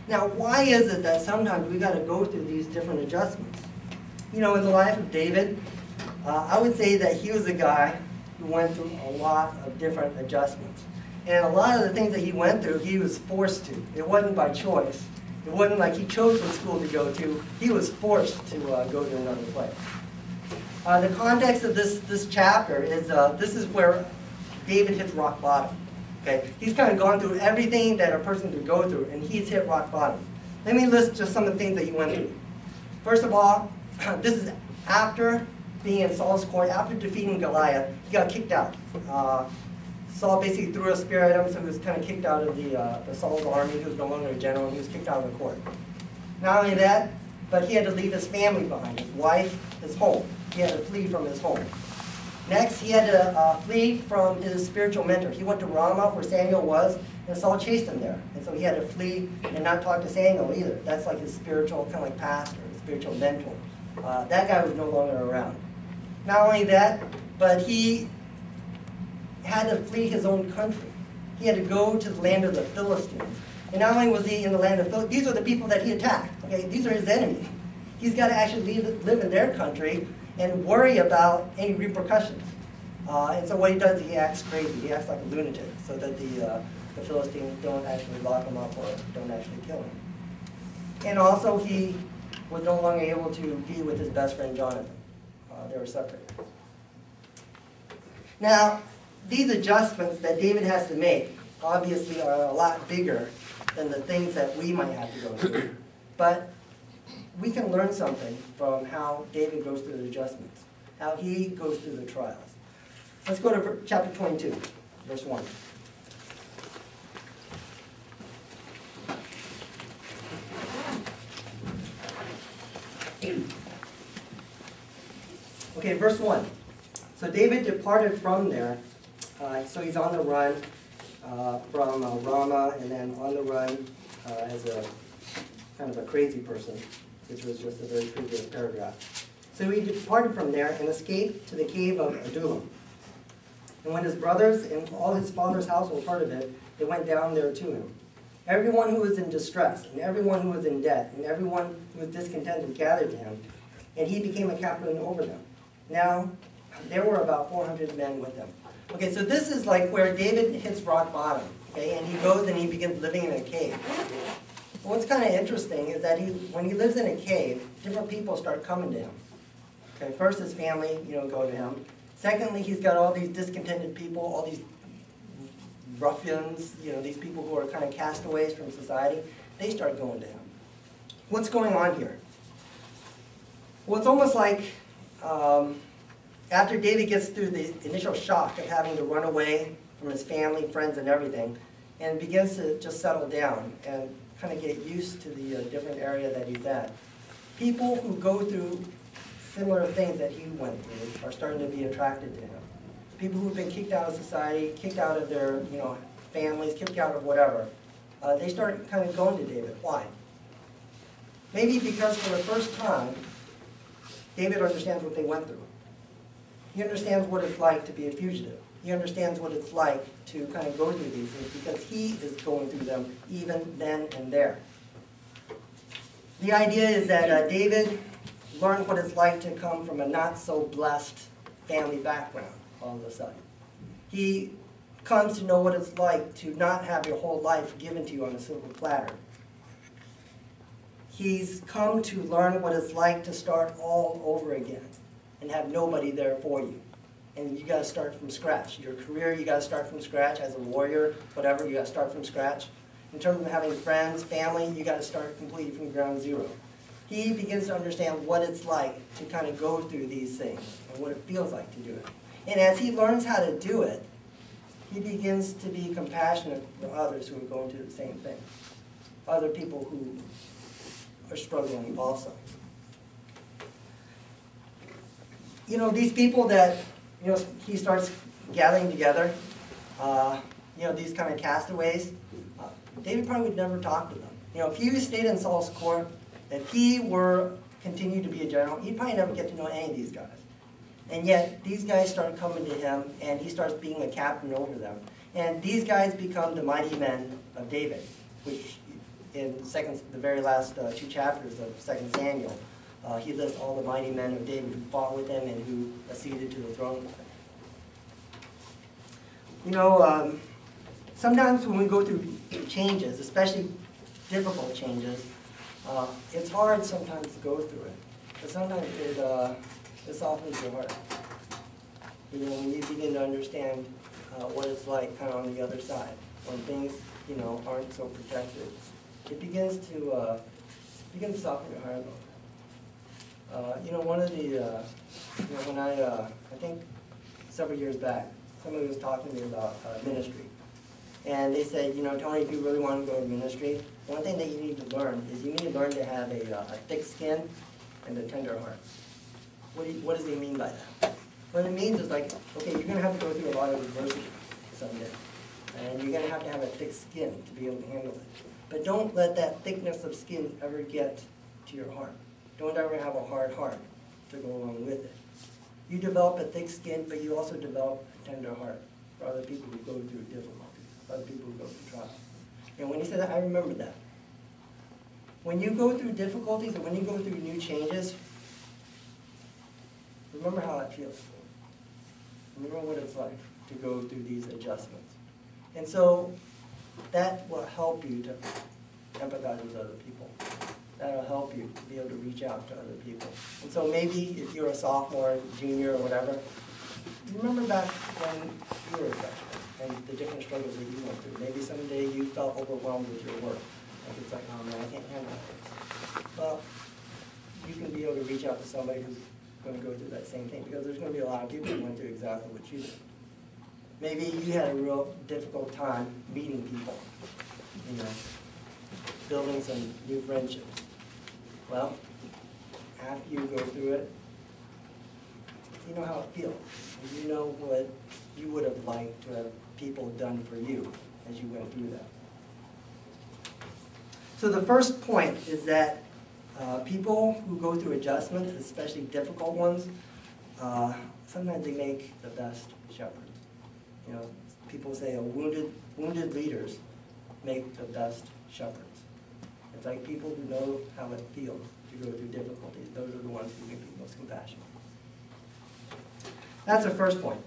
Now, why is it that sometimes we got to go through these different adjustments? You know, in the life of David, I would say that he was a guy who went through a lot of different adjustments. And a lot of the things that he went through, he was forced to. It wasn't by choice. It wasn't like he chose what school to go to. He was forced to go to another place. The context of this chapter is this is where David hits rock bottom. Okay? He's kind of gone through everything that a person could go through, and he's hit rock bottom. Let me list just some of the things that he went through. First of all, this is after being in Saul's court, after defeating Goliath, he got kicked out. Saul basically threw a spear at him, so he was kind of kicked out of the Saul's army. He was no longer a general, and he was kicked out of the court. Not only that, but he had to leave his family behind, his wife, his home. He had to flee from his home. Next, he had to flee from his spiritual mentor. He went to Ramah, where Samuel was, and Saul chased him there. And so he had to flee and not talk to Samuel either. That's like his spiritual, kind of like pastor, his spiritual mentor. That guy was no longer around. Not only that, but he had to flee his own country. He had to go to the land of the Philistines. And not only was he in the land of the Philistines, these are the people that he attacked. Okay, these are his enemies. He's got to actually live in their country and worry about any repercussions. And so what he does, he acts crazy. He acts like a lunatic, so that the Philistines don't actually lock him up or don't actually kill him. And also, he was no longer able to be with his best friend Jonathan. They were separated. Now, these adjustments that David has to make obviously are a lot bigger than the things that we might have to go through. But we can learn something from how David goes through the adjustments, how he goes through the trials. Let's go to chapter 22, verse 1. Okay, verse 1. So David departed from there. So he's on the run from Ramah, and then on the run as a kind of a crazy person, which was just a very previous paragraph. So he departed from there and escaped to the cave of Adullam. And when his brothers and all his father's household heard of it, they went down there to him. Everyone who was in distress, and everyone who was in debt, and everyone who was discontented gathered to him, and he became a captain over them. Now, there were about 400 men with him. Okay, so this is like where David hits rock bottom, okay, and he goes and he begins living in a cave. What's kind of interesting is that when he lives in a cave, different people start coming to him. Okay, first his family, go to him. Secondly, he's got all these discontented people, all these ruffians, these people who are kind of castaways from society. They start going to him. What's going on here? Well, it's almost like after David gets through the initial shock of having to run away from his family, friends, and everything, and begins to just settle down and kind of get used to the different area that he's at, people who go through similar things that he went through are starting to be attracted to him. People who've been kicked out of society, kicked out of their families, kicked out of whatever, they start kind of going to David. Why? Maybe because for the first time, David understands what they went through. He understands what it's like to be a fugitive. He understands what it's like to kind of go through these things because he is going through them even then and there. The idea is that David learned what it's like to come from a not-so-blessed family background all of a sudden. He comes to know what it's like to not have your whole life given to you on a silver platter. He's come to learn what it's like to start all over again and have nobody there for you. And you got to start from scratch. Your career, you got to start from scratch. As a warrior, whatever, you got to start from scratch. In terms of having friends, family, you got to start completely from ground zero. He begins to understand what it's like to kind of go through these things and what it feels like to do it. And as he learns how to do it, he begins to be compassionate for others who are going through the same thing. Other people who are struggling also. These people that he starts gathering together, these kind of castaways, David probably would never talk to them. If he stayed in Saul's court, if he were continued to be a general, he'd probably never get to know any of these guys. And yet, these guys start coming to him, and he starts being a captain over them. And these guys become the mighty men of David, which in the very last 2 chapters of 2 Samuel. He lists all the mighty men of David who fought with him and who acceded to the throne with him. You know, sometimes when we go through changes, especially difficult changes, it's hard sometimes to go through it. But sometimes it softens your heart. You know, when you begin to understand what it's like kind of on the other side, when things, you know, aren't so protected, it begins to soften your heart a little bit. You know, one of the, you know, when I think several years back, somebody was talking to me about ministry. And they said, you know, Tony, if you really want to go to ministry, one thing that you need to learn is you need to learn to have a thick skin and a tender heart. What does he mean by that? What it means is like, okay, you're going to have to go through a lot of adversity someday. And you're going to have a thick skin to be able to handle it. But don't let that thickness of skin ever get to your heart. Don't ever have a hard heart to go along with it. You develop a thick skin, but you also develop a tender heart for other people who go through difficulties, other people who go through trials. And when he said that, I remember that. When you go through difficulties and when you go through new changes, remember how it feels. Remember what it's like to go through these adjustments. And so that will help you to empathize with other people. That'll help you to be able to reach out to other people. And so maybe if you're a sophomore, junior, or whatever, remember back when you were a freshman and the different struggles that you went through. Maybe someday you felt overwhelmed with your work. Like it's like, oh man, I can't handle this. Well, you can be able to reach out to somebody who's going to go through that same thing, because there's going to be a lot of people who went through exactly what you did. Maybe you had a real difficult time meeting people, you know, building some new friendships. Well, after you go through it, you know how it feels. You know what you would have liked to have people done for you as you went through that. So the first point is that people who go through adjustments, especially difficult ones, sometimes they make the best shepherds. You know, people say wounded leaders make the best shepherds. It's like people who know how it feels to go through difficulties. Those are the ones who make the most compassion. That's the first point.